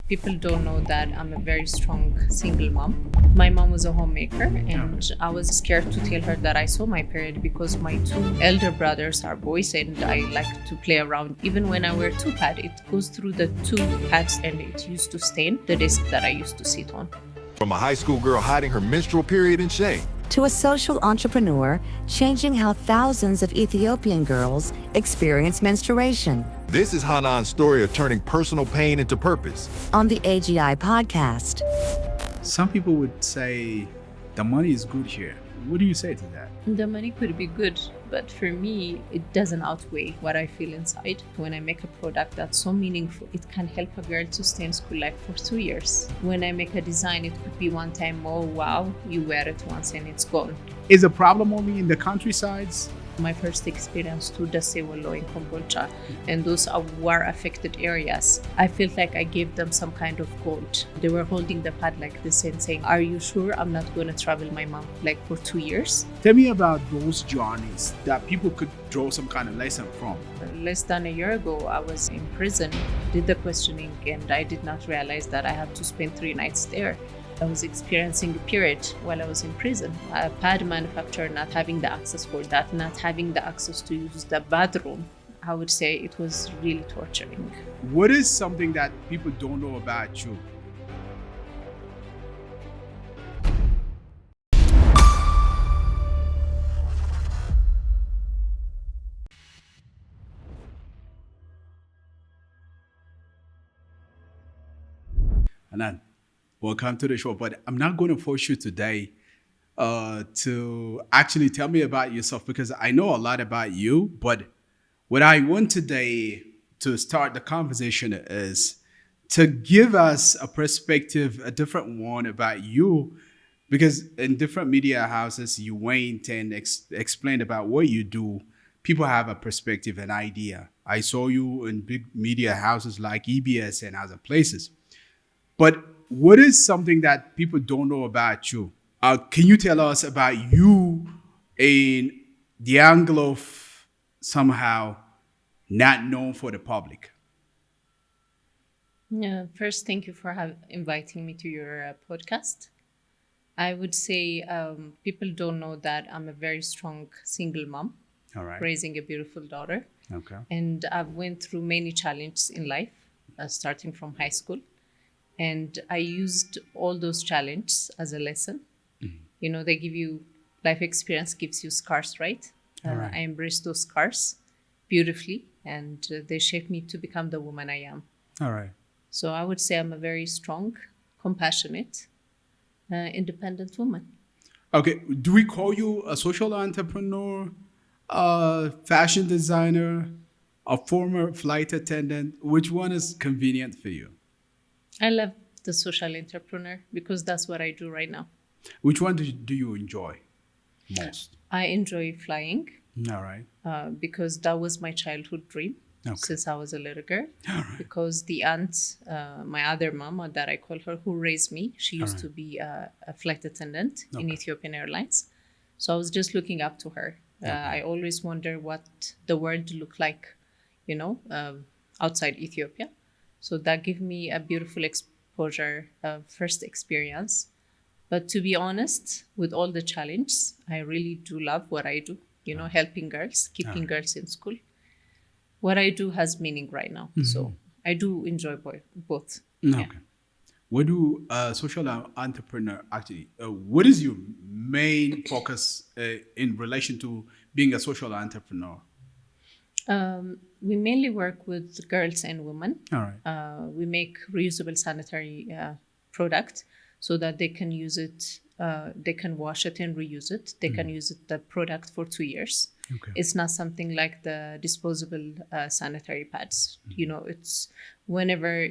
People don't know that I'm a very strong single mom. My mom was a homemaker, and I was scared to tell her that I saw my period because my two elder brothers are boys and I like to play around. Even when I wear two pad, it goes through the two pads and it used to stain the desk that I used to sit on. From a high school girl hiding her menstrual period in shame, to a social entrepreneur changing how thousands of Ethiopian girls experience menstruation. this is Hanan's story of turning personal pain into purpose. On the AGI Podcast. Some people would say the money is good here. What do you say to that? The money could be good, but for me, it doesn't outweigh what I feel inside. When I make a product that's so meaningful, it can help a girl to stay in school like for 2 years. When I make a design, it could be one time, oh wow, you wear it once and it's gone. Is the problem only in the countrysides? My first experience to the Sewolo in Kombolcha, and those were affected areas. I felt like I gave them some kind of gold. They were holding the pad like this and saying, are you sure I'm not going to travel my mom like for 2 years? Tell me about those journeys that people could draw some kind of lesson from. Less than a year ago, I was in prison, did the questioning, and I did not realize that I had to spend 3 nights there. I was experiencing a period while I was in prison. A pad manufacturer not having the access for that, not having the access to use the bathroom. I would say it was really torturing. What is something that people don't know about you? Hanan, welcome to the show, but I'm not going to force you today to actually tell me about yourself because I know a lot about you, but what I want today to start the conversation is to give us a perspective, a different one about you, because in different media houses, you went and explained about what you do. People have a perspective, an idea. I saw you in big media houses like EBS and other places. But what is something that people don't know about you? Can you tell us about you in the angle of somehow not known for the public? Yeah, first, thank you for inviting me to your podcast. I would say people don't know that I'm a very strong single mom, All right. raising a beautiful daughter. Okay. And I've went through many challenges in life, starting from high school. And I used all those challenges as a lesson. Mm-hmm. You know, they give you, life experience gives you scars, right? Right. I embraced those scars beautifully, and they shaped me to become the woman I am. All right. So I would say I'm a very strong, compassionate, independent woman. Okay. Do we call you a social entrepreneur, a fashion designer, a former flight attendant? Which one is convenient for you? I love the social entrepreneur because that's what I do right now. Which one do you enjoy most? I enjoy flying. All right. Because that was my childhood dream since I was a little girl. All right. Because the aunt, my other mom, that I call her, who raised me, she used to be a flight attendant in Ethiopian Airlines. So I was just looking up to her. I always wonder what the world looked like, outside Ethiopia. So that gave me a beautiful exposure, first experience. But to be honest, with all the challenges, I really do love what I do, helping girls, keeping girls in school. What I do has meaning right now. Mm-hmm. So I do enjoy both. Okay. Yeah. What do social entrepreneur actually, what is your main focus in relation to being a social entrepreneur? We mainly work with girls and women. All right. We make reusable sanitary product so that they can use it, they can wash it and reuse it. They can use the product for 2 years. Okay. It's not something like the disposable sanitary pads. It's whenever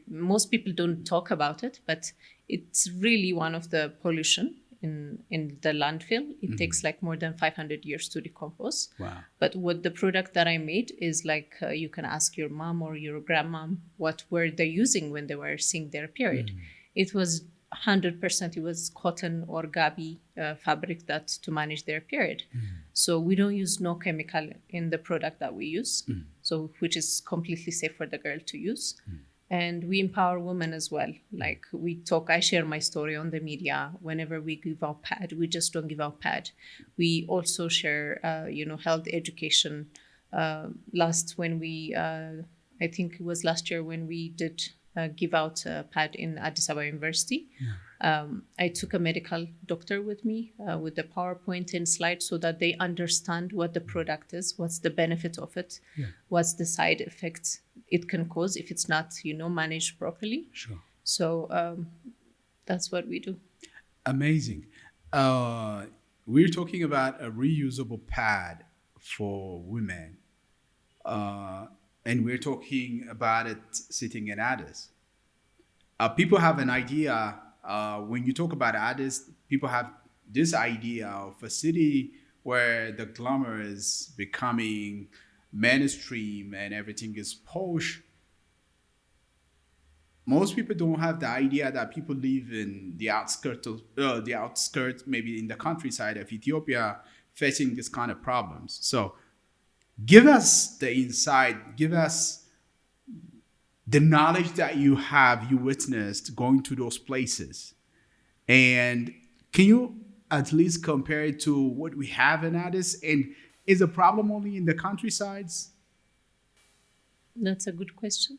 most people don't talk about it, but it's really one of the pollution in the landfill. It takes like more than 500 years to decompose. Wow. But what the product that I made is like, you can ask your mom or your grandmom what were they using when they were seeing their period. It was 100%, it was cotton or gabi fabric that to manage their period. So we don't use no chemical in the product that we use, so which is completely safe for the girl to use. And we empower women as well. Like we talk, I share my story on the media. Whenever we give out pad, we just don't give out pad. We also share, health education. I think it was last year when we did give out a pad in Addis Ababa University. I took a medical doctor with me with the PowerPoint and slides so that they understand what the product is, what's the benefit of it, what's the side effects it can cause if it's not, managed properly. Sure. So that's what we do. Amazing. We're talking about a reusable pad for women. And we're talking about it sitting in Addis. People have an idea, when you talk about Addis, people have this idea of a city where the glamour is becoming mainstream and everything is posh. Most people don't have the idea that people live in the outskirts, maybe in the countryside of Ethiopia, facing this kind of problems. So give us the insight, give us the knowledge that you witnessed going to those places. And can you at least compare it to what we have in Addis? And is the problem only in the countrysides? That's a good question.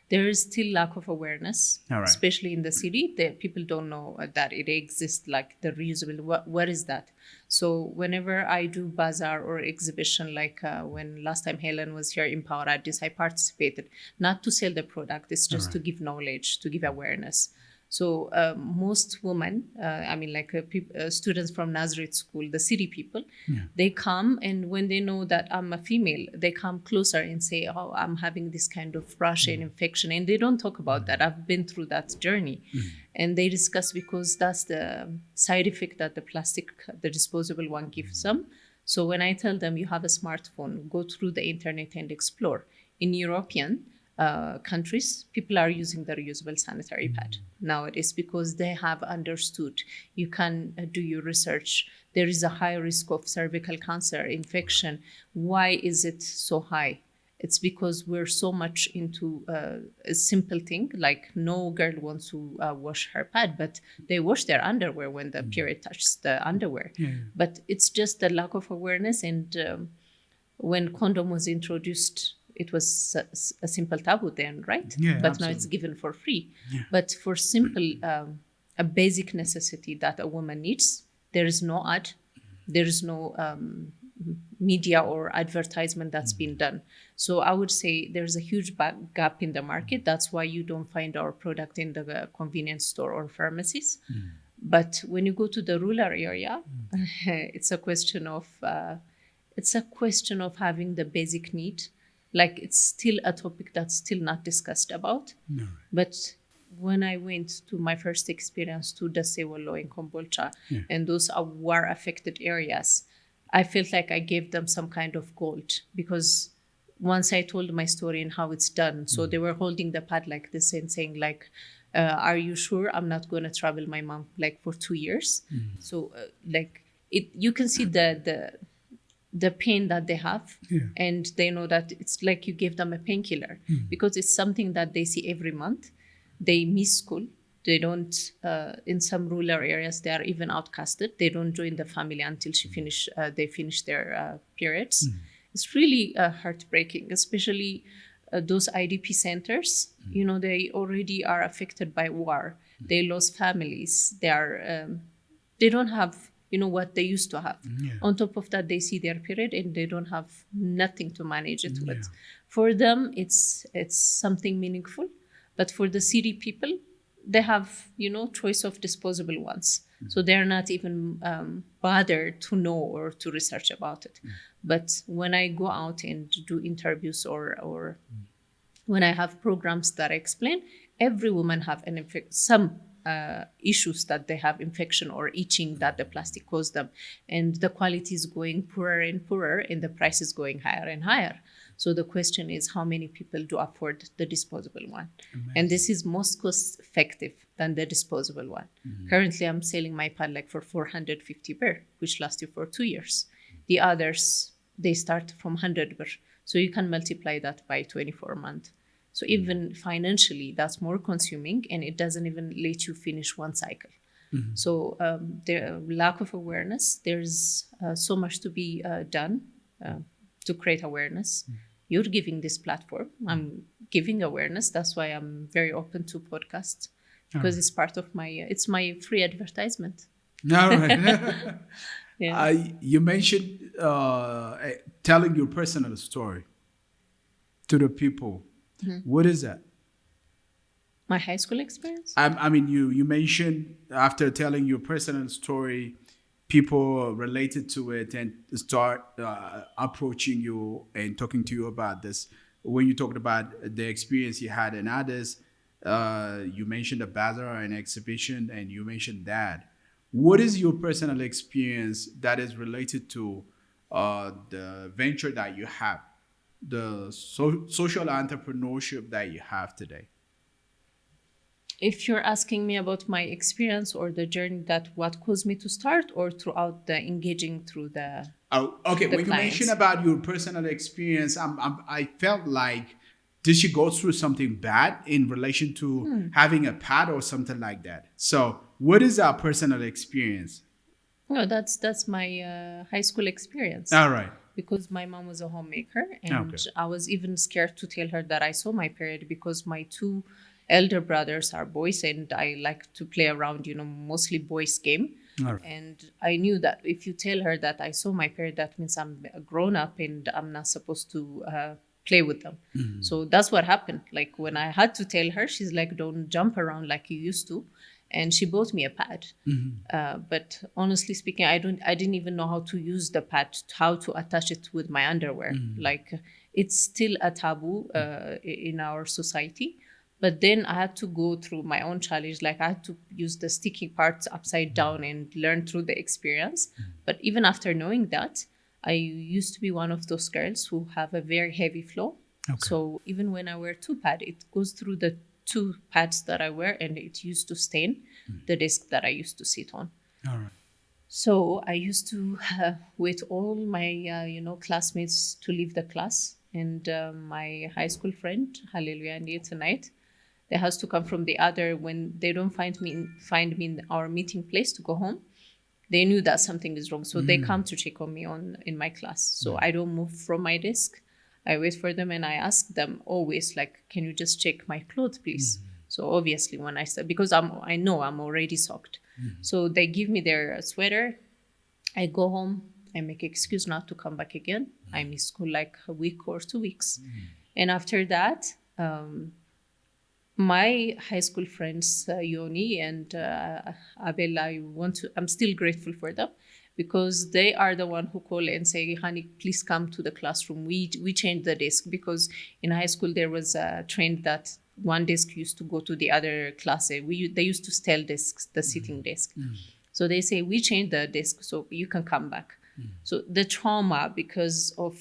There is still lack of awareness, especially in the city. People don't know that it exists, like the reusable. What is that? So whenever I do bazaar or exhibition, like when last time Helen was here in Power Addis, I participated, not to sell the product, it's just to give knowledge, to give awareness. So most women, students from Nazareth school, the city people, they come, and when they know that I'm a female, they come closer and say, oh, I'm having this kind of rash and infection. And they don't talk about that. I've been through that journey. And they discuss, because that's the side effect that the disposable one gives them. So when I tell them, you have a smartphone, go through the internet and explore. In European countries, people are using the reusable sanitary pad nowadays because they have understood you can do your research. There is a high risk of cervical cancer infection. Why is it so high? It's because we're so much into a simple thing, like no girl wants to wash her pad, but they wash their underwear when the period touches the underwear. But it's just the lack of awareness. And when condom was introduced, it was a simple taboo then, right? But absolutely. Now it's given for free. But for simple, a basic necessity that a woman needs, there is no ad, there is no media or advertisement that's been done. So I would say there's a huge gap in the market. That's why you don't find our product in the convenience store or pharmacies. But when you go to the rural area, it's a question of having the basic need. Like, it's still a topic that's still not discussed about. But when I went to my first experience to Dasewolo in Kombolcha, and those are war-affected areas, I felt like I gave them some kind of gold, because once I told my story and how it's done, so they were holding the pad like this and saying like, are you sure I'm not going to travel my mom like for 2 years? So you can see the pain that they have, and they know that it's like you give them a painkiller, because it's something that they see every month. They miss school. They don't, in some rural areas, they are even outcasted. They don't join the family until they finish their periods. It's really heartbreaking, especially those IDP centers. They already are affected by war. They lost families. They don't have what they used to have. On top of that, they see their period and they don't have nothing to manage it with. For them, it's something meaningful. But for the city people, they have, choice of disposable ones. So they're not even bothered to know or to research about it. But when I go out and do interviews or when I have programs that I explain, every woman have some issues that they have infection or itching that the plastic caused them. And the quality is going poorer and poorer, and the price is going higher and higher. So the question is, how many people do afford the disposable one? Amazing. And this is most cost effective than the disposable one. Currently, I'm selling my pad like for 450 birr, which lasts you for 2 years. The others, they start from 100 birr. So you can multiply that by 24 months. So even financially, that's more consuming, and it doesn't even let you finish one cycle. So the lack of awareness, there's so much to be done to create awareness. You're giving this platform. I'm giving awareness. That's why I'm very open to podcasts, because it's part of my, it's my free advertisement. All right. Yeah. You mentioned telling your personal story to the people. What is that? My high school experience? I mean, you mentioned after telling your personal story, people related to it and start approaching you and talking to you about this. When you talked about the experience you had in others, you mentioned a bazaar, an exhibition, and you mentioned that. What is your personal experience that is related to the venture that you have, the social entrepreneurship that you have today? If you're asking me about my experience or the journey, that what caused me to start, or throughout the engaging through the Okay. the When you clients? mentioned about your personal experience, I felt like, did she go through something bad in relation to having a pet or something like that? So what is our personal experience? No, that's my high school experience. All right. Because my mom was a homemaker, and Okay. I was even scared to tell her that I saw my period, because my two elder brothers are boys, and I like to play around, mostly boys game. All right. And I knew that if you tell her that I saw my period, that means I'm a grown up and I'm not supposed to play with them. So that's what happened. Like when I had to tell her, she's like, don't jump around like you used to. And she bought me a pad. But honestly speaking, I didn't even know how to use the pad, how to attach it with my underwear. Like it's still a taboo in our society. But then I had to go through my own challenge. Like I had to use the sticky parts upside down and learn through the experience. But even after knowing that, I used to be one of those girls who have a very heavy flow. Okay. So even when I wear two pad, it goes through the two pads that I wear, and it used to stain the desk that I used to sit on. All right. So I used to wait all my classmates to leave the class, and my high school friend, hallelujah, and tonight, they has to come from the other, when they don't find me in our meeting place to go home. They knew that something is wrong, so they come to check on me in my class. So I don't move from my desk. I wait for them, and I ask them always, like, can you just check my clothes, please? So obviously when I said, because I know I'm already soaked. So they give me their sweater. I go home. I make excuse not to come back again. I miss school like a week or 2 weeks. And after that, my high school friends, Yoni and Abel, I'm still grateful for them, because they are the one who call and say, Hani, please come to the classroom. We changed the desk, because in high school there was a trend that one desk used to go to the other class. They used to steal desks, the sitting desk. So they say, we changed the desk, so you can come back. So the trauma, because of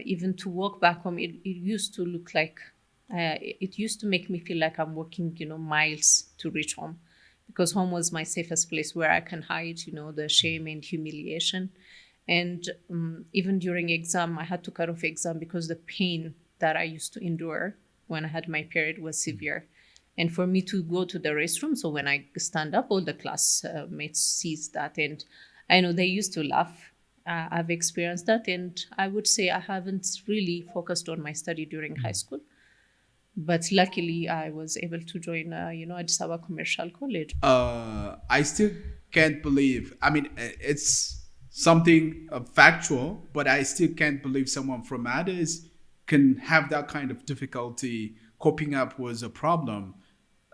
even to walk back home, it used to look like, it used to make me feel like I'm walking, miles to reach home, because home was my safest place where I can hide, the shame and humiliation. And even during exam, I had to cut off exam because the pain that I used to endure when I had my period was severe. And for me to go to the restroom, so when I stand up, all the classmates sees that. And I know they used to laugh. I've experienced that. And I would say I haven't really focused on my study during high school. But luckily, I was able to join, Addis Ababa Commercial College. I still can't believe. I mean, it's something factual, but I still can't believe someone from others can have that kind of difficulty coping up with a problem.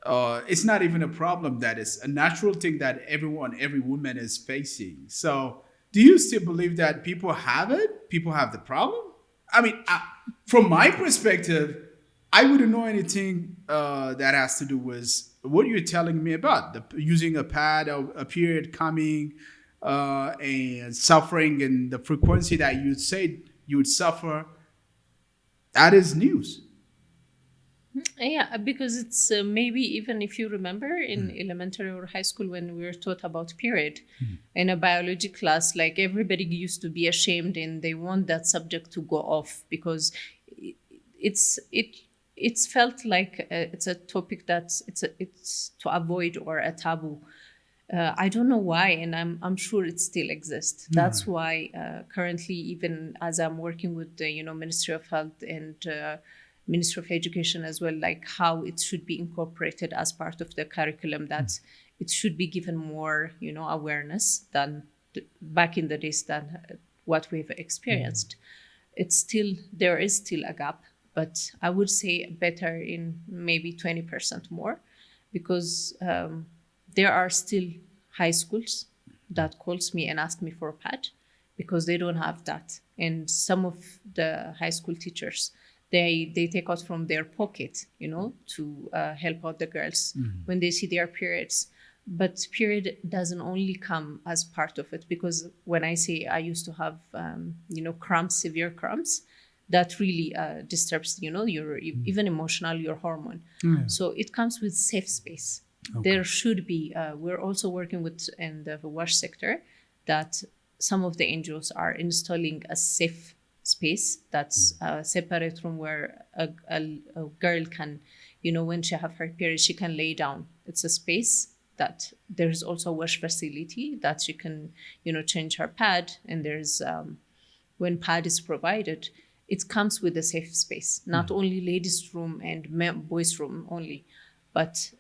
It's not even a problem, that is a natural thing that every woman is facing. So do you still believe that people have it? People have the problem? I mean, from my perspective, I wouldn't know anything that has to do with what you're telling me about, using a pad, a period coming, and suffering, and the frequency that you'd say you would suffer. That is news. Yeah, because it's maybe, even if you remember in elementary or high school when we were taught about period in a biology class, like everybody used to be ashamed and they want that subject to go off, because it's felt like it's a topic that's it's to avoid or a taboo. I don't know why, and I'm sure it still exists. That's why currently, even as I'm working with the Ministry of Health and Ministry of Education as well, like how it should be incorporated as part of the curriculum, that it should be given more awareness than back in the days than what we've experienced. There is still a gap, but I would say better in maybe 20% more, because there are still high schools that calls me and ask me for a pad because they don't have that. And some of the high school teachers, they take out from their pocket, to help out the girls when they see their periods. But period doesn't only come as part of it, because when I say I used to have, cramps, severe cramps, that really disturbs, your even emotional, your hormone. So it comes with safe space. Okay. There should be, we're also working with in the WASH sector that some of the NGOs are installing a safe space that's separate from where a girl can, when she have her period, she can lay down. It's a space that there's also a wash facility that she can, change her pad. And there's, when pad is provided, it comes with a safe space, not only ladies' room and boys' room only, but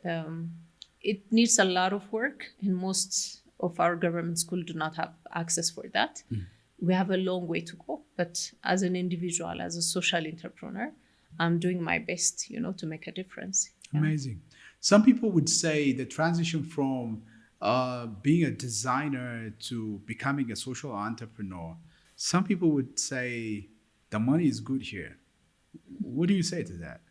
it needs a lot of work, and most of our government schools do not have access for that. We have a long way to go, but as an individual, as a social entrepreneur, I'm doing my best, to make a difference. Yeah. Amazing. Some people would say the transition from being a designer to becoming a social entrepreneur, some people would say the money is good here. What do you say to that?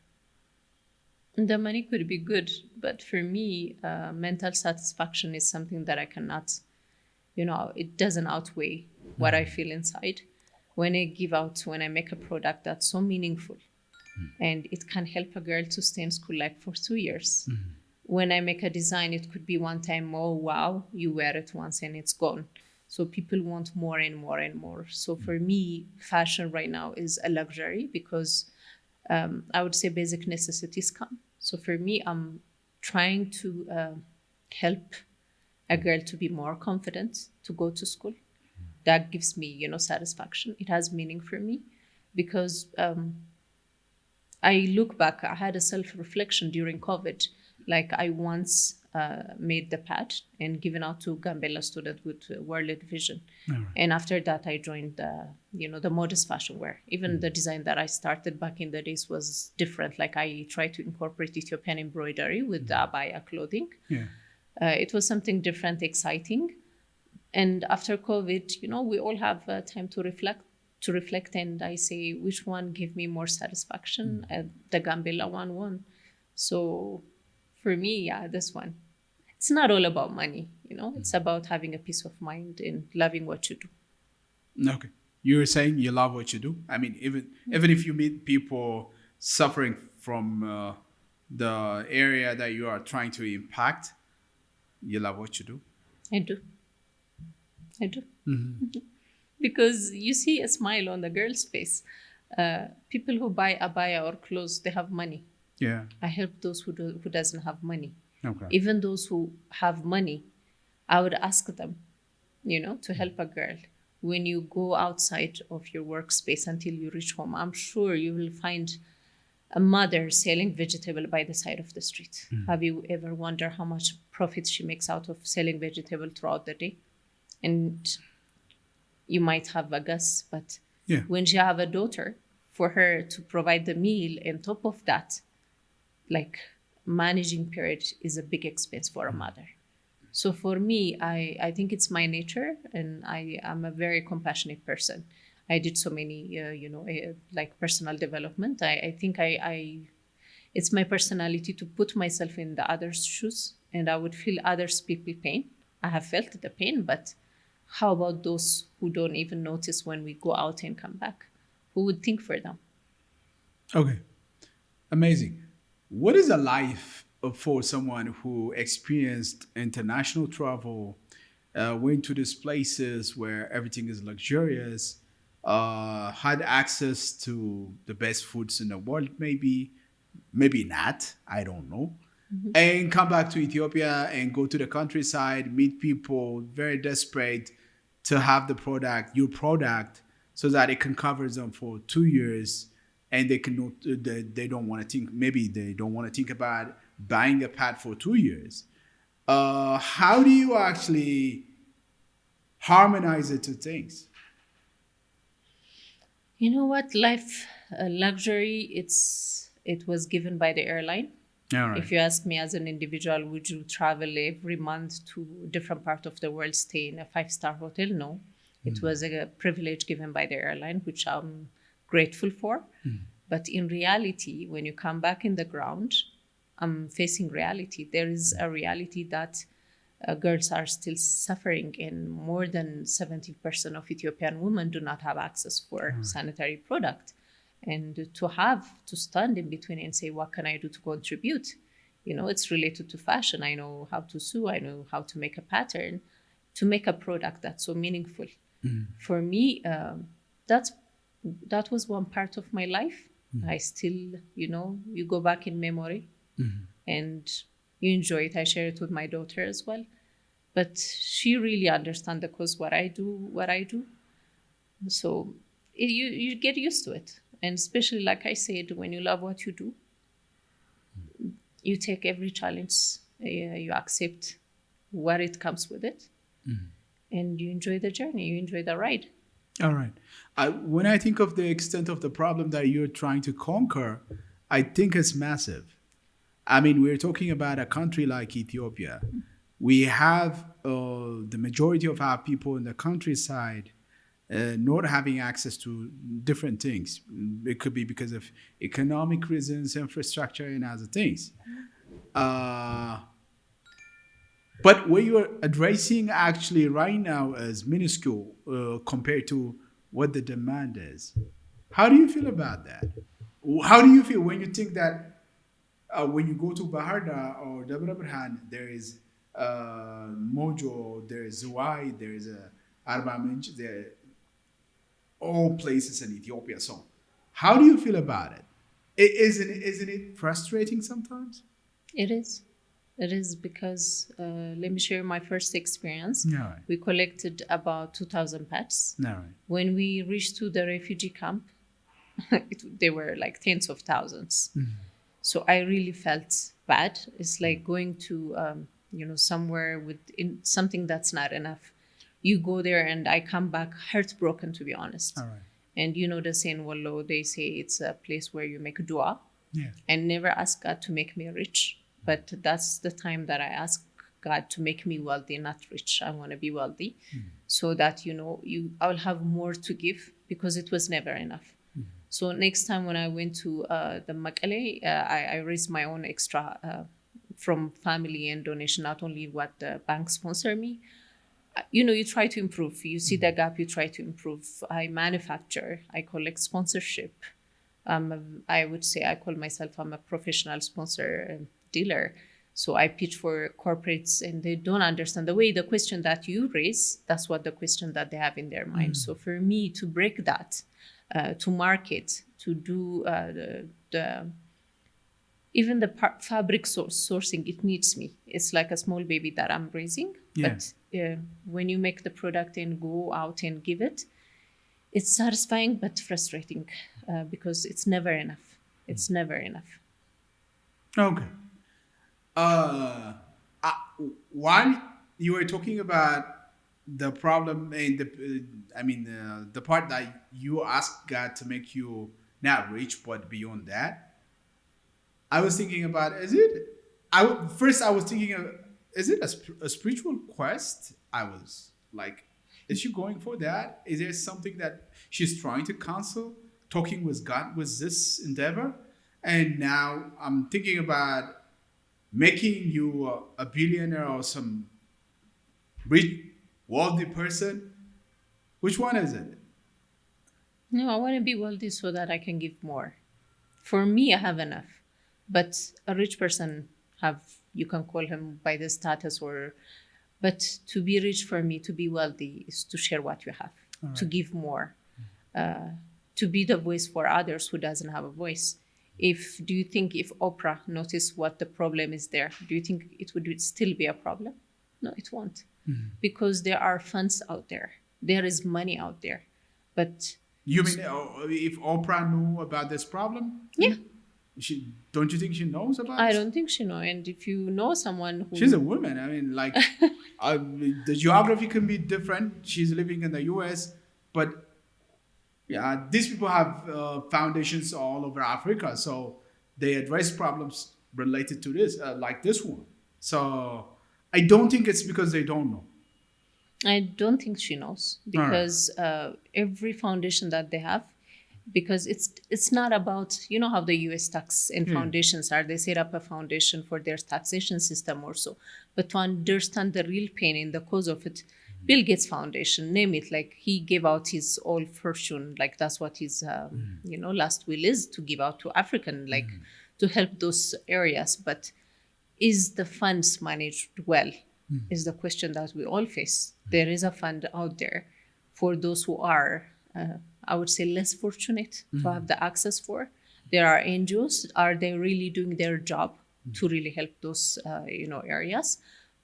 The money could be good, but for me, mental satisfaction is something that I cannot, it doesn't outweigh what I feel inside. When I make a product that's so meaningful, and it can help a girl to stay in school like for 2 years. When I make a design, it could be one time, oh, wow, you wear it once and it's gone. So people want more and more and more. So for me, fashion right now is a luxury, because I would say basic necessities come. So for me, I'm trying to help a girl to be more confident to go to school. That gives me, satisfaction. It has meaning for me, because I look back, I had a self-reflection during COVID. Like I once made the pad and given out to Gambella students with worldly vision. Right. And after that, I joined the modest fashion wear. Even the design that I started back in the days was different. Like I tried to incorporate Ethiopian embroidery with the abaya clothing. Yeah. It was something different, exciting. And after COVID, we all have time to reflect. And I say, which one gave me more satisfaction? The Gambella one won. So for me, this one. It's not all about money, it's about having a peace of mind and loving what you do. Okay. You're saying you love what you do? I mean, even if you meet people suffering from the area that you are trying to impact, you love what you do? I do. Mm-hmm. Because you see a smile on the girl's face. People who buy abaya or clothes, they have money. Yeah. I help those who doesn't have money. Okay. Even those who have money, I would ask them, to help a girl. When you go outside of your workspace until you reach home, I'm sure you will find a mother selling vegetable by the side of the street. Have you ever wondered how much profit she makes out of selling vegetable throughout the day? And you might have a guess, but when she have a daughter, for her to provide the meal, and top of that, like managing period is a big expense for a mother. So for me, I think it's my nature, and I am a very compassionate person. I did so many, like personal development. I think it's my personality to put myself in the other's shoes, and I would feel others people pain. I have felt the pain, but how about those who don't even notice when we go out and come back? Who would think for them? Okay, amazing. What is a life for someone who experienced international travel, went to these places where everything is luxurious, had access to the best foods in the world maybe, maybe not, I don't know, and come back to Ethiopia and go to the countryside, meet people very desperate to have your product, so that it can cover them for 2 years, and they don't want to think, maybe they don't want to think about buying a pad for 2 years. How do you actually harmonize the two things? You know what? Life luxury, it was given by the airline. All right. If you ask me as an individual, would you travel every month to a different part of the world, stay in a 5-star hotel? No. It was a privilege given by the airline, which I'm grateful for. But in reality, when you come back in the ground, I'm facing reality. There is a reality that girls are still suffering, and more than 70% of Ethiopian women do not have access for sanitary product. And to stand in between and say, what can I do to contribute? It's related to fashion. I know how to sew. I know how to make a pattern, to make a product that's so meaningful. For me, that was one part of my life. I still, you go back in memory and you enjoy it. I share it with my daughter as well. But she really understands the cause, what I do. So you get used to it. And especially, like I said, when you love what you do, you take every challenge, you accept what it comes with it, and you enjoy the journey, you enjoy the ride. All right. When I think of the extent of the problem that you're trying to conquer, I think it's massive. I mean, we're talking about a country like Ethiopia. We have the majority of our people in the countryside not having access to different things. It could be because of economic reasons, infrastructure, and other things. But what you're addressing actually right now is minuscule compared to what the demand is. How do you feel about that? How do you feel when you think that when you go to Baharda or Dabra Burhan, there is Mojo, there is Zuwai, there is Arba, there all places in Ethiopia. So how do you feel about it? Isn't it frustrating sometimes? It is. It is because, let me share my first experience. All right. We collected about 2,000 pets. All right. When we reached to the refugee camp, they were like tens of thousands. So I really felt bad. It's like going to, somewhere with something that's not enough. You go there and I come back heartbroken, to be honest. All right. And the saying Wallo, they say it's a place where you make dua. Yeah. And never ask God to make me rich. But that's the time that I ask God to make me wealthy, not rich. I want to be wealthy so that, I will have more to give, because it was never enough. So next time when I went to the Makale, I raised my own extra from family and donation, not only what the bank sponsored me. You try to improve. You see the gap, you try to improve. I manufacture, I collect sponsorship. I would say I call myself, I'm a professional sponsor dealer. So I pitch for corporates and they don't understand the way the question that you raise, that's what the question that they have in their mind. So for me to break that, to market, to do even the fabric sourcing, it needs me. It's like a small baby that I'm raising. Yeah. But when you make the product and go out and give it, it's satisfying but frustrating because it's never enough. It's never enough. Okay. While you were talking about the problem and the part that you asked God to make you not rich, but beyond that, I was thinking about, is it a spiritual quest? I was like, is she going for that? Is there something that she's trying to counsel, talking with God with this endeavor? And now I'm thinking about making you a billionaire or some rich, wealthy person. Which one is it? No, I want to be wealthy so that I can give more. For me, I have enough. But a rich person you can call him by the status but to be rich for me, to be wealthy, is to share what you have, to give more, to be the voice for others who doesn't have a voice. Do you think if Oprah noticed what the problem is there, do you think it would still be a problem? No, it won't. Because there are funds out there. There is money out there. But You mean if Oprah knew about this problem? yeah, Don't you think she knows about I this? don't think she knows. And if you know someone who... She's a woman. I mean, like, the geography can be different. She's living in the U.S., but yeah, these people have foundations all over Africa, so they address problems related to this, like this one. So I don't think it's because they don't know. I don't think she knows, because every foundation that they have, because it's not about, you know how the US tax and foundations are, they set up a foundation for their taxation system or so, but to understand the real pain and the cause of it, Bill Gates Foundation, name it, like he gave out his all fortune, like that's what his last will is, to give out to African, like to help those areas. But is the funds managed well? Is the question that we all face. There is a fund out there for those who are, I would say, less fortunate to have the access for. There are NGOs. Are they really doing their job to really help those, areas?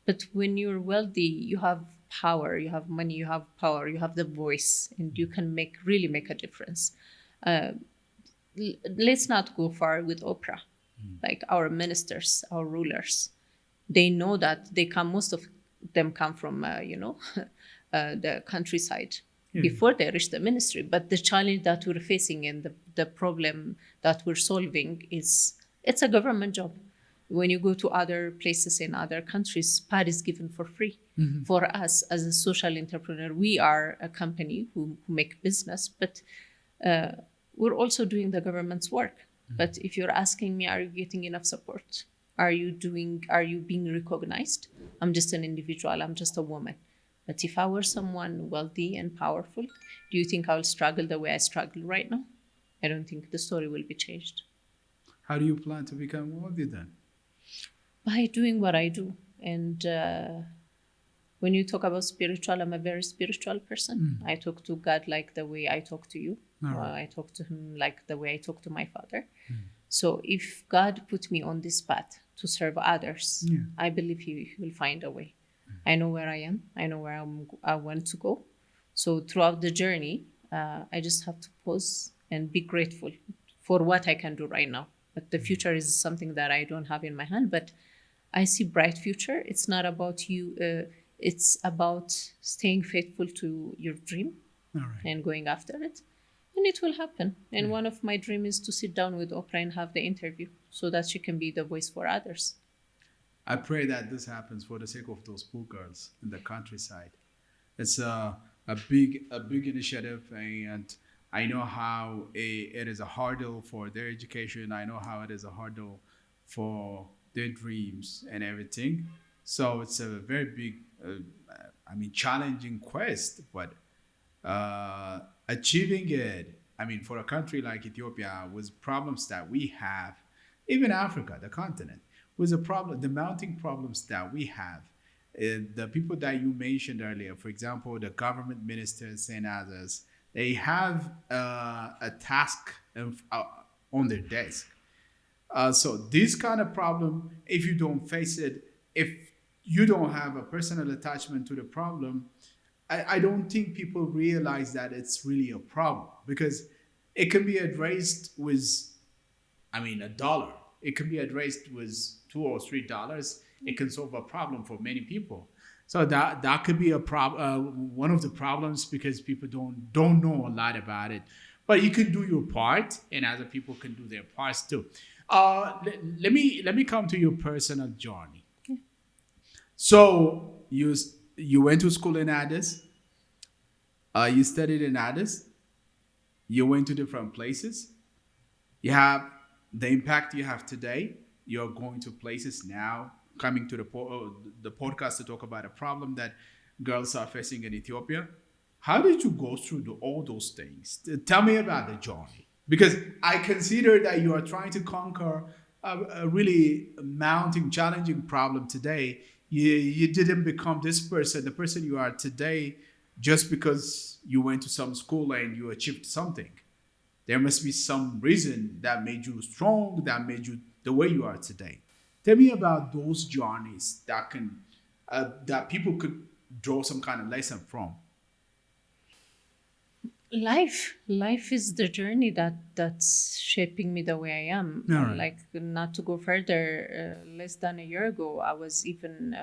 But when you're wealthy, you have power, you have money, you have power, you have the voice, and you can really make a difference. Let's not go far with Oprah. Like our ministers, our rulers, they know that most of them come from, the countryside before they reach the ministry. But the challenge that we're facing and the problem that we're solving it's a government job. When you go to other places in other countries, pad is given for free. For us as a social entrepreneur, we are a company who make business, but we're also doing the government's work. But if you're asking me, are you getting enough support? Are you being recognized? I'm just an individual. I'm just a woman. But if I were someone wealthy and powerful, do you think I'll struggle the way I struggle right now? I don't think the story will be changed. How do you plan to become wealthy then? By doing what I do. And when you talk about spiritual, I'm a very spiritual person. I talk to God like the way I talk to you. I talk to him like the way I talk to my father. So if God put me on this path to serve others, I believe he will find a way. I know where I am. I know where I want to go. So throughout the journey, I just have to pause and be grateful for what I can do right now. But the future is something that I don't have in my hand, but I see bright future. It's not about you. It's about staying faithful to your dream and going after it. And it will happen. And one of my dreams is to sit down with Oprah and have the interview so that she can be the voice for others. I pray that this happens for the sake of those poor girls in the countryside. It's a big initiative, and I know how it is a hurdle for their education. I know how it is a hurdle for their dreams and everything. So it's a very big, challenging quest, but achieving it, for a country like Ethiopia, with problems that we have, even Africa, the continent, with the mounting problems that we have, the people that you mentioned earlier, for example, the government ministers and others, they have a task on their desk. So this kind of problem, if you don't face it, if you don't have a personal attachment to the problem, I don't think people realize that it's really a problem, because it can be addressed with, $1. It can be addressed with $2 or $3. It can solve a problem for many people. So that could be a problem. One of the problems, because people don't know a lot about it. But you can do your part, and other people can do their parts too. Let me come to your personal journey. Okay. So you went to school in Addis. You studied in Addis. You went to different places. You have the impact you have today. You're going to places now, coming to the podcast to talk about a problem that girls are facing in Ethiopia. How did you go through all those things? Tell me about the journey. Because I consider that you are trying to conquer a really mounting, challenging problem today. You didn't become this person, the person you are today, just because you went to some school and you achieved something. there must be some reason that made you strong, that made you the way you are today. Tell me about those journeys that can that people could draw some kind of lesson from. Life is the journey that's shaping me the way I am. All right. Like, not to go further, less than a year ago I was even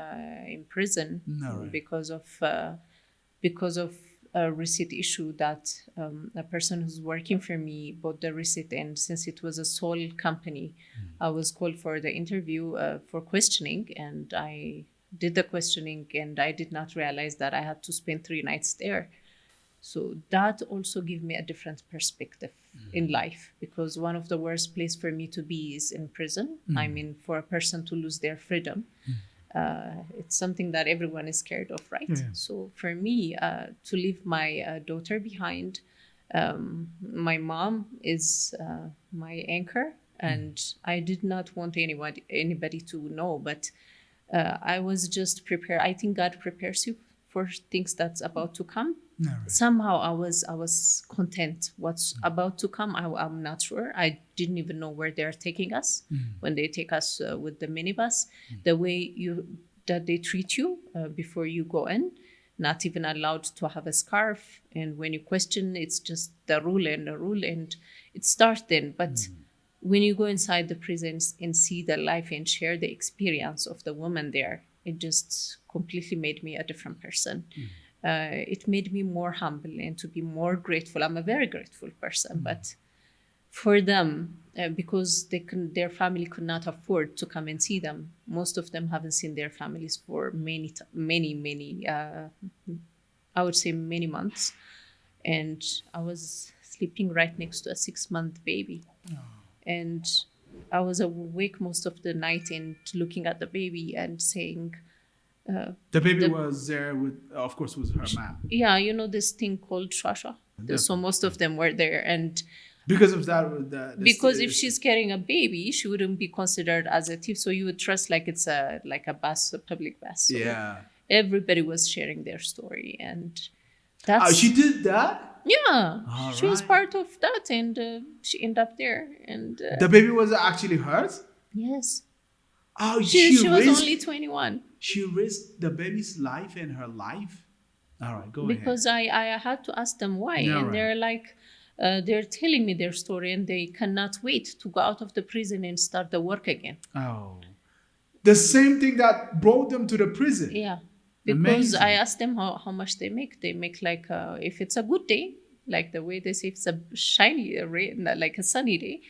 in prison All right. because of a receipt issue that a person who's working for me bought the receipt, and since it was a sole company, I was called for the interview for questioning, and I did the questioning, and I did not realize that I had to spend 3 nights there. So that also gave me a different perspective in life, because one of the worst place for me to be is in prison. I mean, for a person to lose their freedom, it's something that everyone is scared of, right? Yeah. So for me, to leave my daughter behind, my mom is my anchor, and I did not want anybody to know, but I was just prepared. I think God prepares you for things that's about to come. All right. Somehow I was content. What's about to come, I'm not sure. I didn't even know where they're taking us when they take us with the minibus. The way that they treat you before you go in, not even allowed to have a scarf. And when you question, it's just the rule, and it starts then. But when you go inside the prisons and see the life and share the experience of the woman there, it just completely made me a different person. It made me more humble and to be more grateful. I'm a very grateful person, but for them, because their family could not afford to come and see them. Most of them haven't seen their families for many, I would say many months. And I was sleeping right next to a 6-month baby. And I was awake most of the night and looking at the baby and saying, The baby was there with, of course, with her mom. yeah, you know this thing called Shasha. So most of them were there. And Because of that, because if she's carrying a baby, she wouldn't be considered as a thief. So you would trust like it's a bus, a public bus. So yeah. everybody was sharing their story. And that's... She did that? Yeah. All she was right. part of that, and she ended up there. And The baby was actually hers? yes. Oh, She was risked, only 21. she risked the baby's life and her life? All right, go Because ahead. I had to ask them why. Yeah, and right. they're like, they're telling me their story, and they cannot wait to go out of the prison and start the work again. Oh. The same thing that brought them to the prison. Yeah. Because Amazing. I asked them how much they make. They make like, if it's a good day, like the way they say, if it's a shiny, like a sunny day,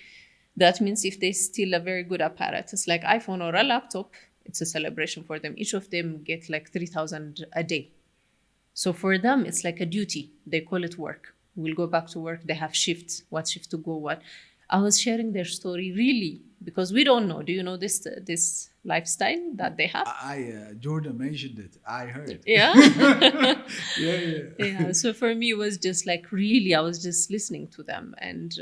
that means if they steal a very good apparatus like iPhone or a laptop, it's a celebration for them. Each of them get like 3,000 a day. So for them, it's like a duty. They call it work. We'll go back to work. They have shifts. What shift to go? What? I was sharing their story really because we don't know. Do you know this lifestyle that they have? Jordan mentioned it. I heard. Yeah. Yeah. Yeah. So for me, it was just like really, I was just listening to them, and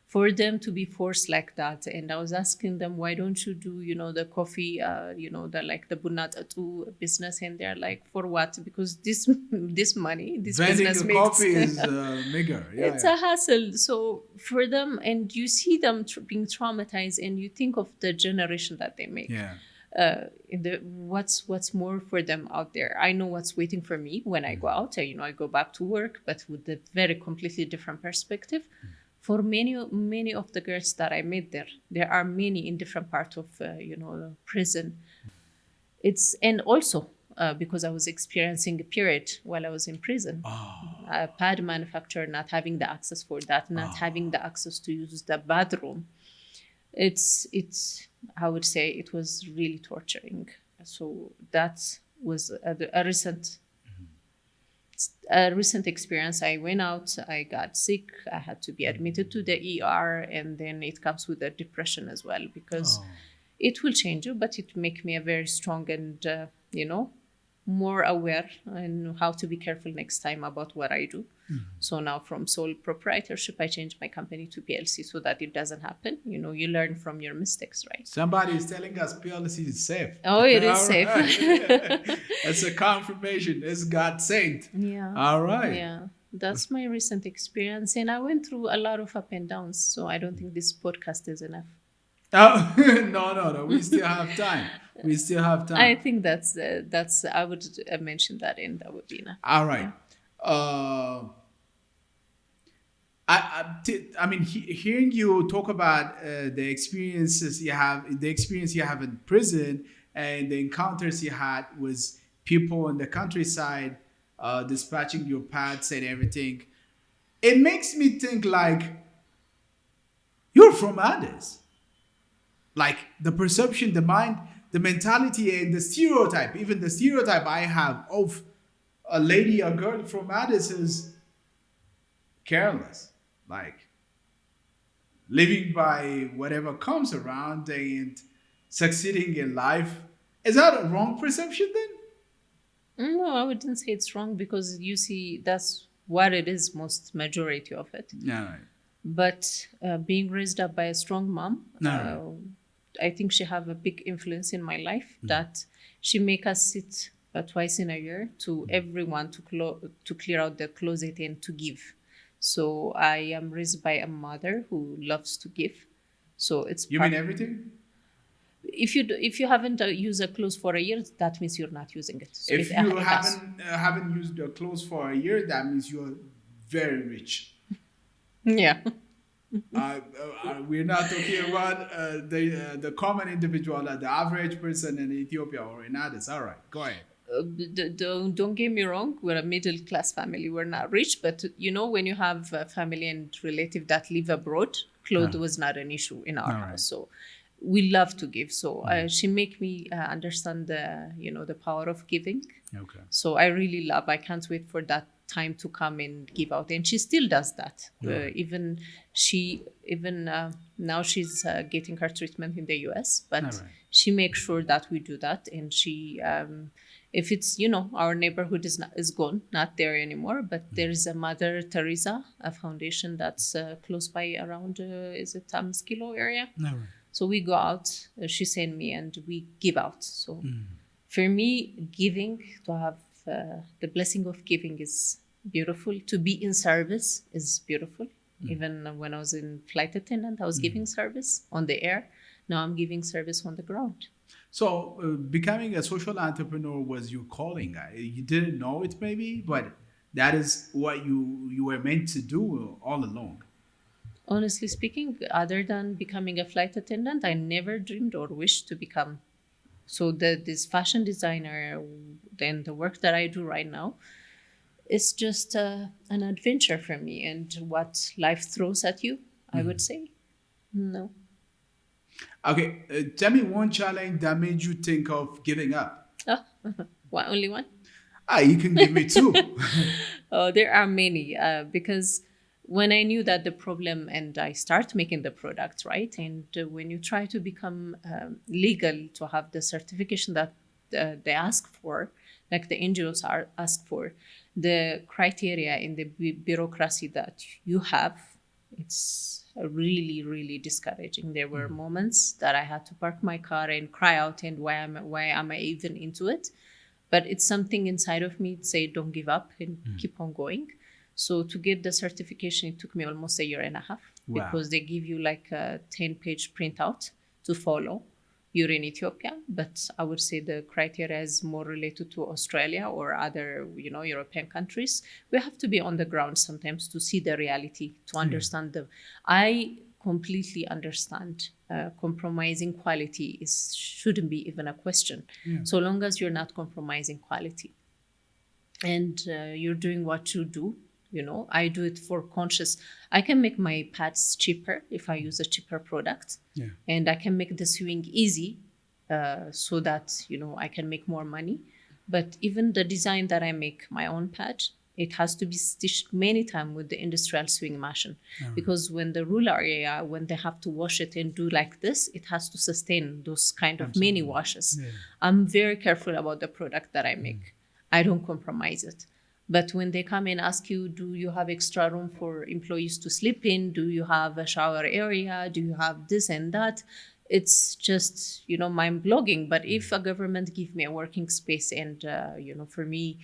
for them to be forced like that. And I was asking them, why don't you do, the coffee, the bunat business? And they're like, for what? Because this money, this Vending business the makes coffee is bigger. Yeah, it's a hassle. So for them, and you see them being traumatized, and you think of the generation that they make. Yeah. What's more for them out there. I know what's waiting for me when I go out. I go back to work, but with a very completely different perspective. For many of the girls that I met there are many in different parts of prison. And also because I was experiencing a period while I was in prison. A pad manufacturer not having the access for that, not having the access to use the bathroom. It's I would say it was really torturing. So that was a recent experience. I went out, I got sick, I had to be admitted to the ER, and then it comes with a depression as well, because it will change you, but it make me a very strong and, more aware and how to be careful next time about what I do. So now from sole proprietorship, I changed my company to PLC so that it doesn't happen. You learn from your mistakes, right? Somebody is telling us PLC is safe. Oh, it is All safe. right. That's a confirmation. It's God saint. Yeah. All right. Yeah. That's my recent experience, and I went through a lot of up and downs. So I don't think this podcast is enough. Oh, no. We still have time. We still have time. I think that's I would mention that, and that would be enough. All right. I mean, hearing you talk about the experience you have in prison and the encounters you had with people in the countryside, dispatching your pads and everything, it makes me think like you're from Addis. Like the perception, the mind, the mentality, and the stereotype, even the stereotype I have of a lady, a girl from Addis is careless, like living by whatever comes around and succeeding in life. Is that a wrong perception then? No, I wouldn't say it's wrong, because you see, that's what it is, most majority of it. Yeah, right. But being raised up by a strong mom, No. I think she have a big influence in my life, that she make us sit twice in a year to everyone to clear out the closet and to give. So I am raised by a mother who loves to give. So it's You mean everything? if you haven't used a clothes for a year, that means you're not using it. So If you haven't used your clothes for a year, that means you're very rich. Yeah. We're not talking about the common individual, the average person in Ethiopia or in Addis. All right, go ahead. Don't get me wrong, we're a middle class family, we're not rich, but when you have a family and relative that live abroad, clothes was not an issue in our house. So we love to give. So she make me understand the power of giving. Okay. So I can't wait for that time to come and give out, and she still does that. Even now she's getting her treatment in the US, but she makes sure that we do that. And she if it's our neighborhood is gone, not there anymore, but there is a Mother Teresa, a foundation that's close by around is it Kilo area. So we go out, she send me, and we give out. So for me, giving, to have the blessing of giving is beautiful. To be in service is beautiful. Even when I was in flight attendant, I was giving service on the air. Now I'm giving service on the ground. So becoming a social entrepreneur was your calling. You didn't know it maybe, but that is what you were meant to do all along. Honestly speaking, other than becoming a flight attendant, I never dreamed or wished to become. So this fashion designer, then the work that I do right now, is just an adventure for me. And what life throws at you, I would say, no. Okay, tell me one challenge that made you think of giving up. What, only one? You can give me two. Oh, there are many, because when I knew that the problem, and I start making the product, right? And when you try to become legal to have the certification that they ask for, like the NGOs ask for, the criteria in the bureaucracy that you have, it's really, really discouraging. There were moments that I had to park my car and cry out, and why am I even into it? But it's something inside of me to say, don't give up and keep on going. So to get the certification, it took me almost 1.5 years, because they give you like a 10-page printout to follow. You're in Ethiopia, but I would say the criteria is more related to Australia or other, European countries. We have to be on the ground sometimes to see the reality, to understand I completely understand compromising quality shouldn't be even a question, so long as you're not compromising quality and you're doing what you do. I do it for conscious. I can make my pads cheaper if I use a cheaper product, and I can make the sewing easy so that I can make more money. But even the design that I make my own pad, it has to be stitched many times with the industrial sewing machine, because when the rural area, when they have to wash it and do like this, it has to sustain those kind of many washes. I'm very careful about the product that I make. I don't compromise it. But when they come and ask you, do you have extra room for employees to sleep in? Do you have a shower area? Do you have this and that? It's just, mind blogging. But if a government give me a working space and, for me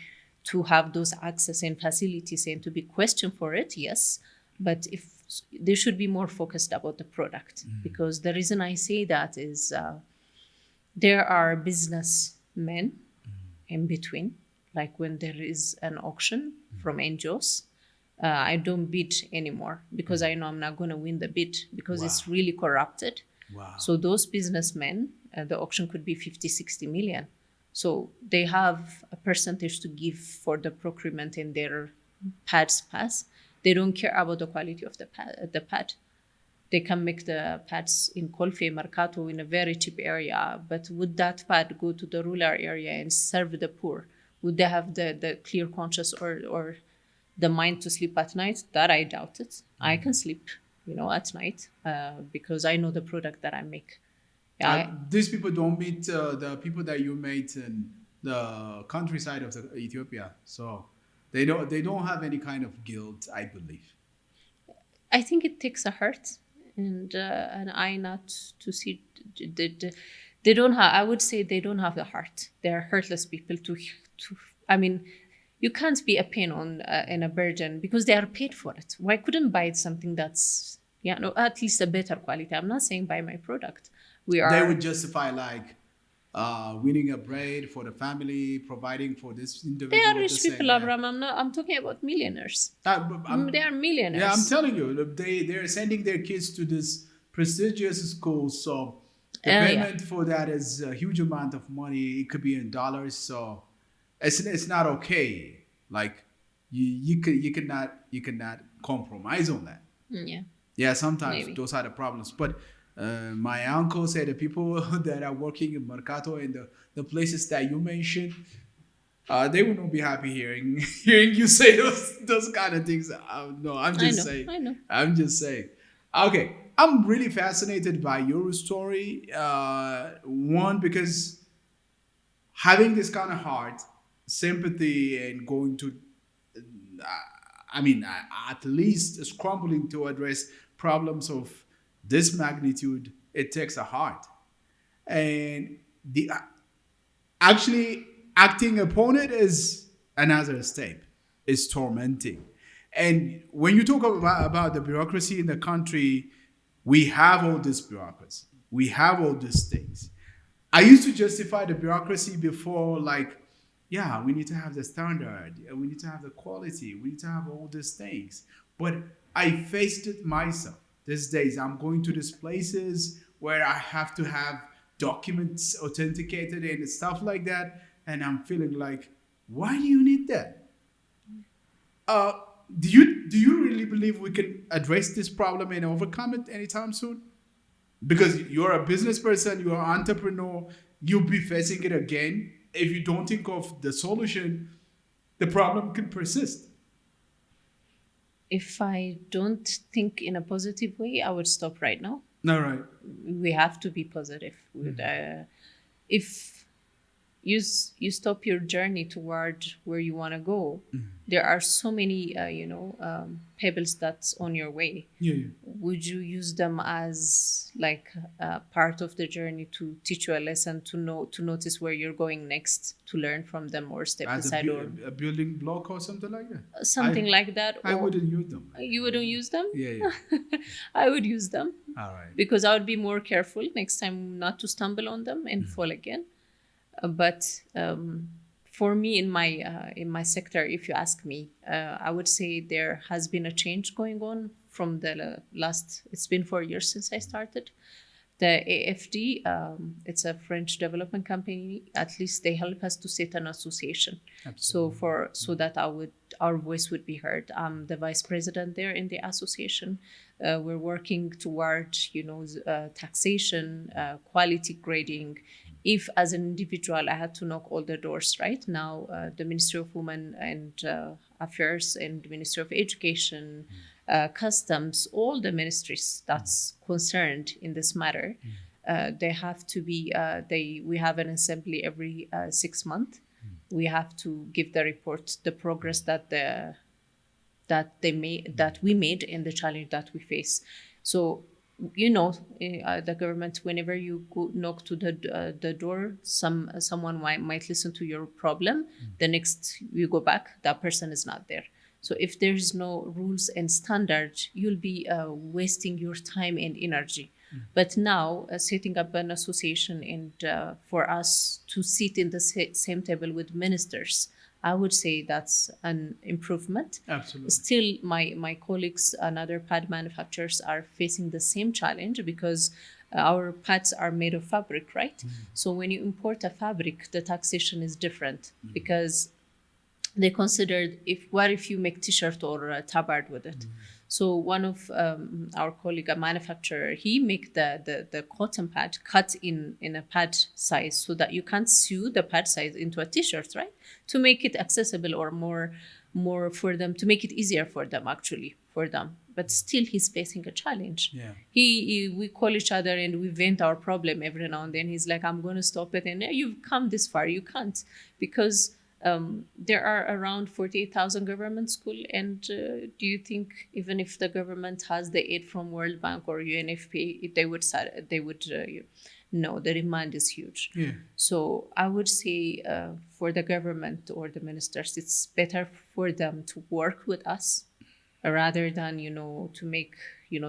to have those access and facilities and to be questioned for it, yes. But if they should be more focused about the product, because the reason I say that is there are businessmen in between. Like when there is an auction from NGOs, I don't bid anymore because I know I'm not going to win the bid because it's really corrupted. Wow. So those businessmen, the auction could be 50, 60 million. So they have a percentage to give for the procurement in their pads pass. They don't care about the quality of the pad. They can make the pads in Colfe, Mercato in a very cheap area, but would that pad go to the rural area and serve the poor? Would they have the clear conscience or the mind to sleep at night? That I doubt it. I can sleep, at night because I know the product that I make. These people don't meet the people that you met in the countryside of Ethiopia, so they don't have any kind of guilt, I believe. I think it takes a heart and eye not to see. They don't have. I would say they don't have the heart. They are heartless people. I mean, you can't be a pain on and a burden because they are paid for it. Why couldn't buy something that's at least a better quality? I'm not saying buy my product. They would justify like winning a braid for the family, providing for this individual. They are rich people, Abraham. I'm talking about millionaires. They are millionaires. Yeah, I'm telling you, they're sending their kids to this prestigious school, so the payment for that is a huge amount of money. It could be in dollars, so it's not okay. Like you cannot compromise on that. Yeah, sometimes those are the problems, but. My uncle said the people that are working in Mercato and the places that you mentioned, they would not be happy hearing you say those kind of things. No, I'm just saying. I know. I'm just saying. Okay, I'm really fascinated by your story. One, because having this kind of heart, sympathy, and going to, at least scrambling to address problems of this magnitude, it takes a heart. And the actually acting upon it is another step. It's tormenting. And when you talk about the bureaucracy in the country, we have all this bureaucracy. We have all these things. I used to justify the bureaucracy before, like, yeah, we need to have the standard. We need to have the quality. We need to have all these things. But I faced it myself. These days, I'm going to these places where I have to have documents authenticated and stuff like that. And I'm feeling like, why do you need that? Do you really believe we can address this problem and overcome it anytime soon? Because you're a business person, you're an entrepreneur, you'll be facing it again. If you don't think of the solution, the problem can persist. If I don't think in a positive way, I would stop right now. All right. We have to be positive. If you stop your journey toward where you want to go, there are so many, pebbles that's on your way. Yeah. Would you use them as like part of the journey to teach you a lesson, to notice where you're going next, to learn from them, or step as aside, or a building block or something like that? Something like that? I wouldn't use them. You wouldn't use them? Yeah. I would use them. All right. Because I would be more careful next time not to stumble on them and fall again. But for me, in my sector, if you ask me, I would say there has been a change going on from the last. It's been 4 years since I started. The AFD, it's a French development company. At least they help us to set an association. Absolutely. So that our voice would be heard. I'm the vice president there in the association. We're working toward taxation, quality grading. If as an individual I had to knock all the doors right now, the Ministry of Women and Affairs and the Ministry of Education, Customs, all the ministries that's concerned in this matter, they have to be. We have an assembly every 6 months. We have to give the report, the progress that we made, and the challenge that we face. So the government, whenever you go knock to the door, someone might listen to your problem. The next you go back, that person is not there. So if there's no rules and standards, you'll be wasting your time and energy. But now, setting up an association and for us to sit in the same table with ministers, I would say that's an improvement. Absolutely. Still, my colleagues and other pad manufacturers are facing the same challenge because our pads are made of fabric, right? So when you import a fabric, the taxation is different because they considered what if you make t-shirt or a tabard with it. So one of our colleague, a manufacturer, he make the cotton pad cut in a pad size so that you can't sew the pad size into a t-shirt, right? To make it accessible or more for them, to make it easier for them actually, for them. But still he's facing a challenge. Yeah. We call each other and we vent our problem every now and then. He's like, I'm going to stop it. And you've come this far, you can't, because there are around 48,000 government schools, and do you think even if the government has the aid from World Bank or UNFPA, they would no, the demand is huge. Yeah. So I would say for the government or the ministers, it's better for them to work with us rather than to make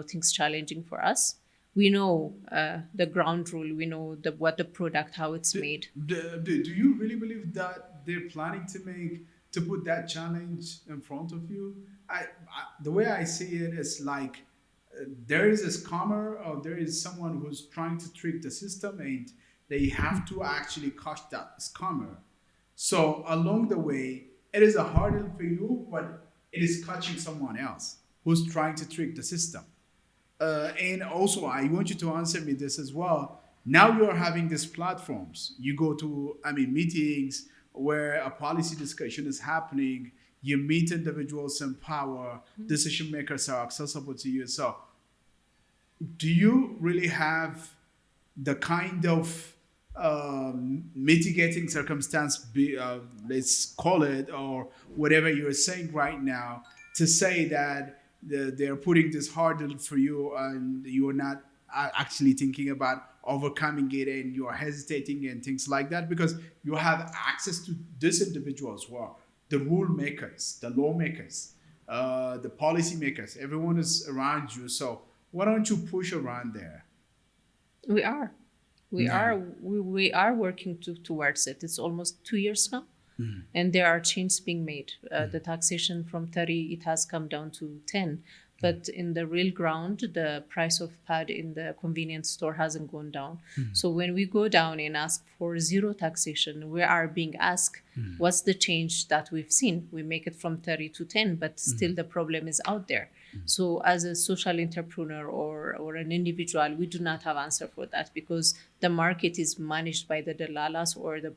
things challenging for us. We know the ground rule. We know what the product, how it's made. Do you really believe that they're planning to put that challenge in front of you? The way I see it is like there is a scammer or there is someone who's trying to trick the system, and they have to actually catch that scammer. So along the way, it is a hurdle for you, but it is catching someone else who's trying to trick the system. And also, I want you to answer me this as well. Now you're having these platforms. You go to, meetings where a policy discussion is happening. You meet individuals in power. Decision makers are accessible to you. So, do you really have the kind of mitigating circumstance, let's call it, or whatever you're saying right now, to say that they're putting this hurdle for you and you're not actually thinking about overcoming it and you're hesitating and things like that, because you have access to these individuals who are the rule makers, the lawmakers, the policy makers. Everyone is around you. So why don't you push around there? We are working towards it. It's almost 2 years now. And there are changes being made. The taxation from 30, it has come down to 10. But in the real ground, the price of pad in the convenience store hasn't gone down. So when we go down and ask for zero taxation, we are being asked, what's the change that we've seen? We make it from 30 to 10, but still the problem is out there. So as a social entrepreneur or an individual, we do not have answer for that because the market is managed by the dalalas or the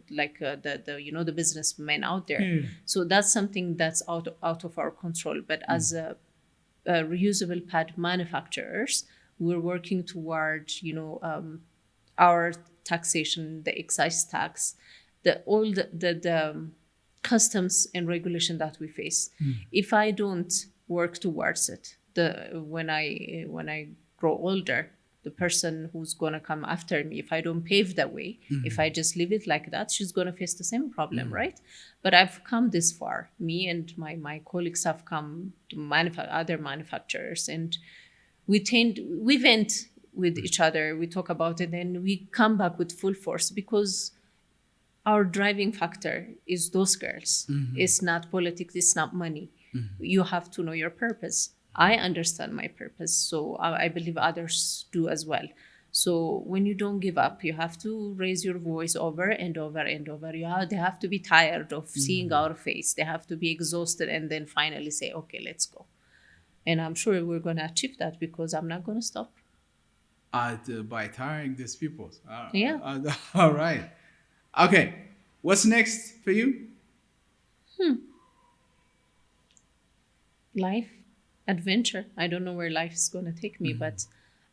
the businessmen out there. So that's something that's out of our control. But as a reusable pad manufacturers, we're working towards our taxation, the excise tax, all the customs and regulation that we face. If I don't work towards it, when I grow older, the person who's gonna come after me, if I don't pave the way, if I just leave it like that, she's gonna face the same problem, right? But I've come this far. Me and my colleagues have come to other manufacturers, and we vent with each other. We talk about it, and we come back with full force because our driving factor is those girls. It's not politics. It's not money. You have to know your purpose. I understand my purpose, so I believe others do as well. So when you don't give up, you have to raise your voice over and over and over. They have to be tired of seeing our face. They have to be exhausted and then finally say, okay, let's go. And I'm sure we're going to achieve that because I'm not going to stop. By tiring these people. Yeah. All right. Okay. What's next for you? Life, adventure. I don't know where life is going to take me, but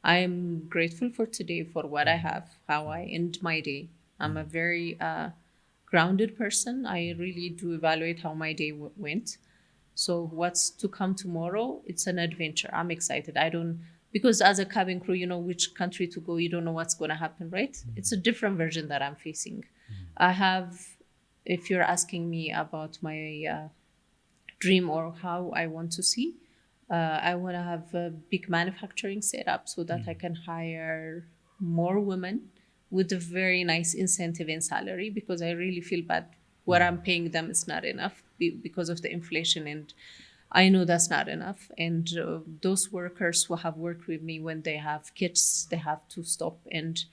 I'm grateful for today, for what I have, how I end my day. I'm a very grounded person. I really do evaluate how my day went. So what's to come tomorrow, it's an adventure. I'm excited. I don't because as a cabin crew, you know which country to go, you don't know what's going to happen, right? It's a different version that I'm facing. I have, if you're asking me about my dream or how I want to see, I want to have a big manufacturing setup so that I can hire more women with a very nice incentive and salary, because I really feel bad. What I'm paying them is not enough because of the inflation, and I know that's not enough. And those workers who have worked with me, when they have kids, they have to stop. And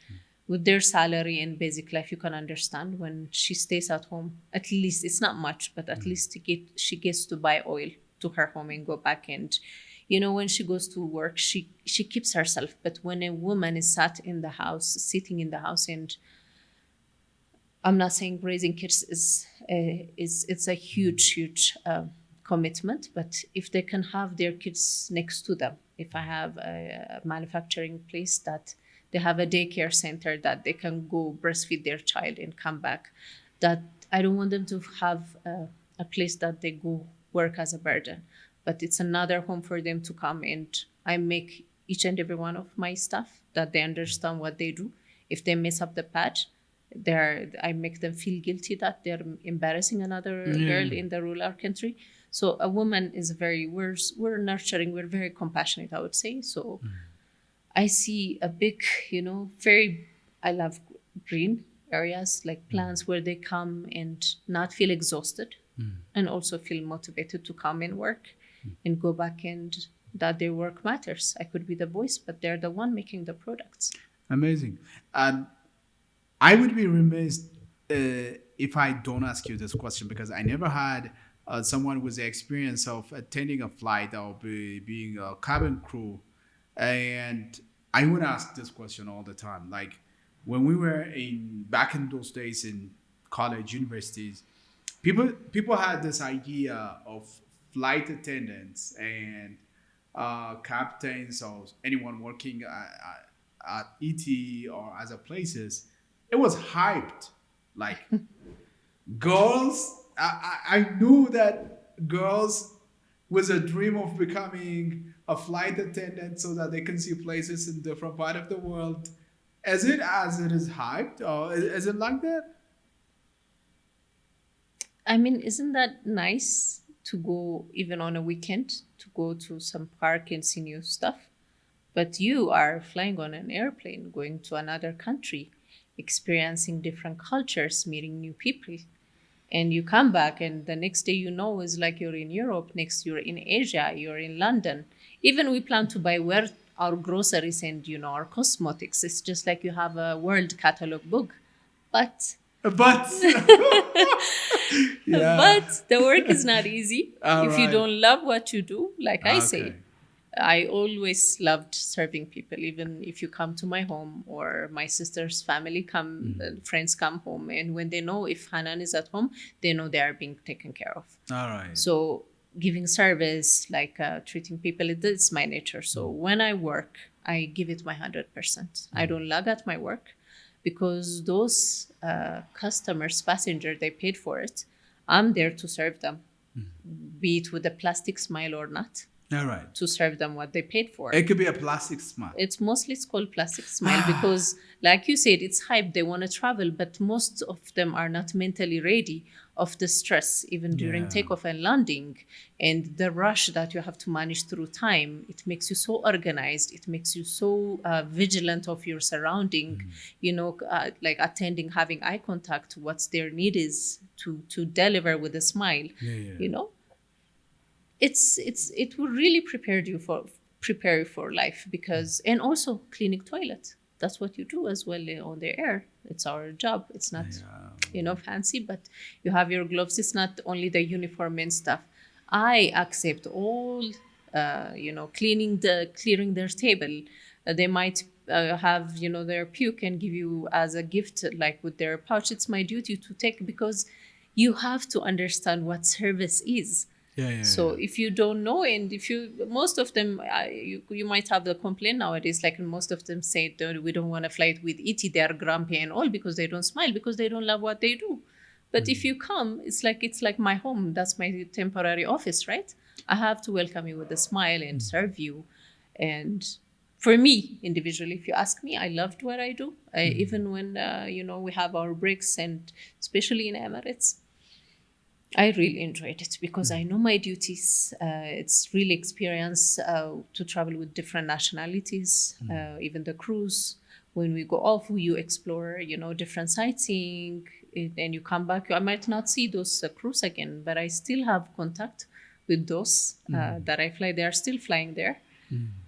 with their salary and basic life, you can understand when she stays at home, at least it's not much, but at least she gets to buy oil to her home and go back. And, you know, when she goes to work, she keeps herself. But when a woman is sitting in the house, and I'm not saying raising kids it's a huge commitment, but if they can have their kids next to them, if I have a manufacturing place that they have a daycare center that they can go breastfeed their child and come back, that I don't want them to have a place that they go work as a burden, but it's another home for them to come. And I make each and every one of my staff that they understand what they do. If they mess up the patch, I make them feel guilty that they're embarrassing another girl in the rural country. So a woman is we're nurturing, we're very compassionate, I would say. So I see a big, I love green areas, like plants where they come and not feel exhausted and also feel motivated to come and work and go back, and that their work matters. I could be the voice, but they're the one making the products. Amazing. I would be remiss if I don't ask you this question, because I never had someone with the experience of attending a flight or being a cabin crew. And I would ask this question all the time. Like when we were back in those days in college, universities, people had this idea of flight attendants and captains or anyone working at ET or other places. It was hyped. Like girls, I knew that girls with a dream of becoming a flight attendant so that they can see places in different part of the world. Is it as it is hyped, or is it like that? I mean, isn't that nice to go even on a weekend, to go to some park and see new stuff? But you are flying on an airplane, going to another country, experiencing different cultures, meeting new people. And you come back, and the next day is like you're in Europe, next you're in Asia, you're in London. Even we plan to buy our groceries and our cosmetics. It's just like you have a world catalog book. But yeah. But the work is not easy. If you right. don't love what you do, like I say, Okay. I always loved serving people. Even if you come to my home or my sister's family friends come home, and when they know if Hanan is at home, they know they are being taken care of. All right. So giving service, like treating people, it's my nature. So when I work, I give it my 100%. I don't lag at my work, because those customers, passengers, they paid for it. I'm there to serve them, be it with a plastic smile or not. All right. To serve them what they paid for. It could be a plastic smile. It's called plastic smile because, like you said, it's hype. They want to travel, but most of them are not mentally ready of the stress, even during takeoff and landing, and the rush that you have to manage through time. It makes you so organized. It makes you so vigilant of your surrounding. Like attending, having eye contact. What's their need is to deliver with a smile. It will really prepare you for life, because, and also cleaning toilet. That's what you do as well on the air. It's our job. It's not, fancy, but you have your gloves. It's not only the uniform and stuff. I accept all, clearing their table. They might have, their puke and give you as a gift, like with their pouch. It's my duty to take, because you have to understand what service is. So if you don't know, and most of them, you might have the complaint nowadays, like most of them say, we don't want to fly with ET, they are grumpy and all because they don't smile, because they don't love what they do. But if you come, it's like my home. That's my temporary office, right? I have to welcome you with a smile and serve you. And for me individually, if you ask me, I loved what I do. Even when we have our breaks, and especially in Emirates, I really enjoyed it because I know my duties. It's really experience to travel with different nationalities, even the cruise. When we go off, you explore, different sightseeing, and you come back. I might not see those cruise again, but I still have contact with those that I fly. They are still flying there.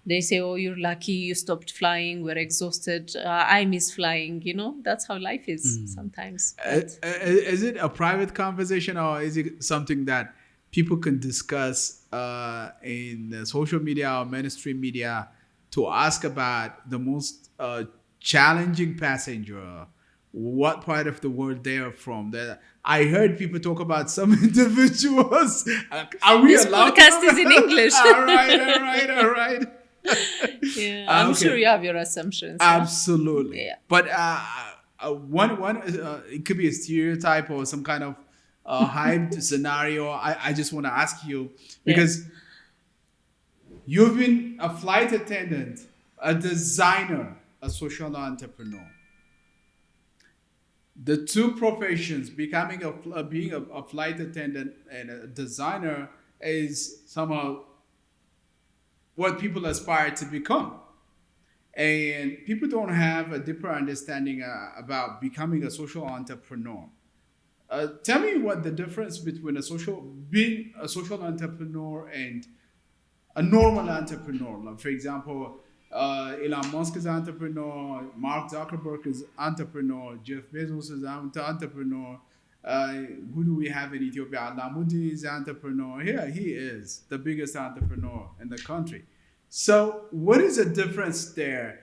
They say, "Oh, you're lucky you stopped flying. We're exhausted. I miss flying." That's how life is sometimes. Is it a private conversation, or is it something that people can discuss in social media or mainstream media to ask about the most challenging passenger? What part of the world they are from? I heard people talk about some individuals. Are we This allowed? podcast is in English. all right. Yeah, I'm Okay. sure you have your assumptions. Absolutely. Yeah. But one it could be a stereotype or some kind of hyped scenario. I just want to ask you, because you've been a flight attendant, a designer, a social entrepreneur. The two professions, being a flight attendant and a designer, is somehow what people aspire to become. And people don't have a deeper understanding about becoming a social entrepreneur. Tell me what the difference between being a social entrepreneur and a normal entrepreneur. Like, for example, Elon Musk is an entrepreneur, Mark Zuckerberg is entrepreneur, Jeff Bezos is an entrepreneur. Who do we have in Ethiopia? Lamudi is an entrepreneur. Here he is, the biggest entrepreneur in the country. So what is the difference there?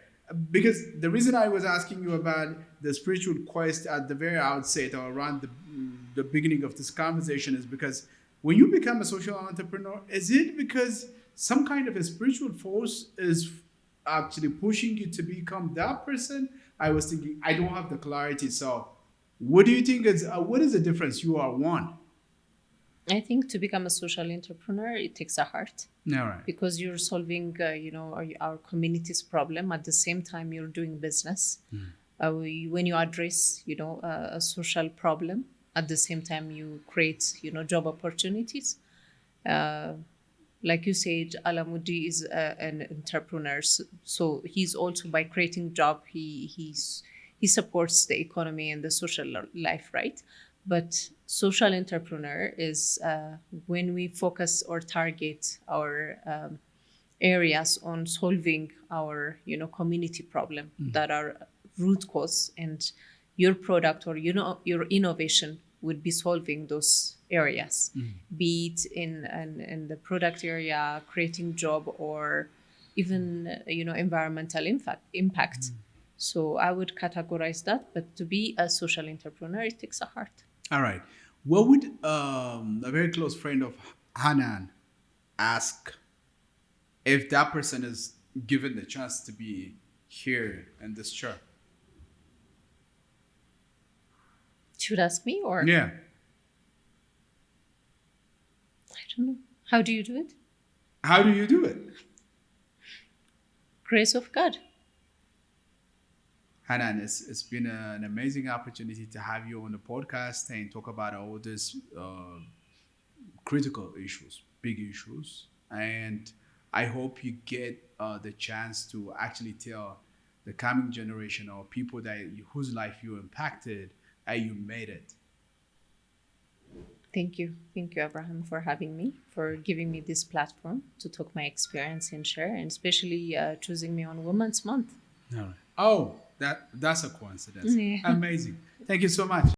Because the reason I was asking you about the spiritual quest at the very outset or around the beginning of this conversation is because when you become a social entrepreneur, is it because some kind of a spiritual force is actually pushing you to become that person? I was thinking, I don't have the clarity. So what do you think what is the difference? You are one. I think to become a social entrepreneur, it takes a heart. All right. Because you're solving, our community's problem. At the same time, you're doing business. When you address, a social problem, at the same time, you create, job opportunities. Like you said, Alamudi is an entrepreneur. So he's also, by creating job, he supports the economy and the social life, right? But social entrepreneur is when we focus or target our areas on solving our, community problem that are root cause, and your product or, your innovation would be solving those areas, be it in the product area, creating job, or even, environmental impact. So I would categorize that. But to be a social entrepreneur, it takes a heart. All right. What would a very close friend of Hanan ask if that person is given the chance to be here in this chair? Should ask me, or? Yeah. I don't know. How do you do it? How do you do it? Grace of God. Hanan, it's been an amazing opportunity to have you on the podcast and talk about all these critical issues, big issues. And I hope you get the chance to actually tell the coming generation or people whose life you impacted, how you made it. Thank you. Thank you, Abraham, for having me, for giving me this platform to talk my experience and share, and especially choosing me on Women's Month. All right. Oh, that's a coincidence. Yeah. Amazing. Thank you so much.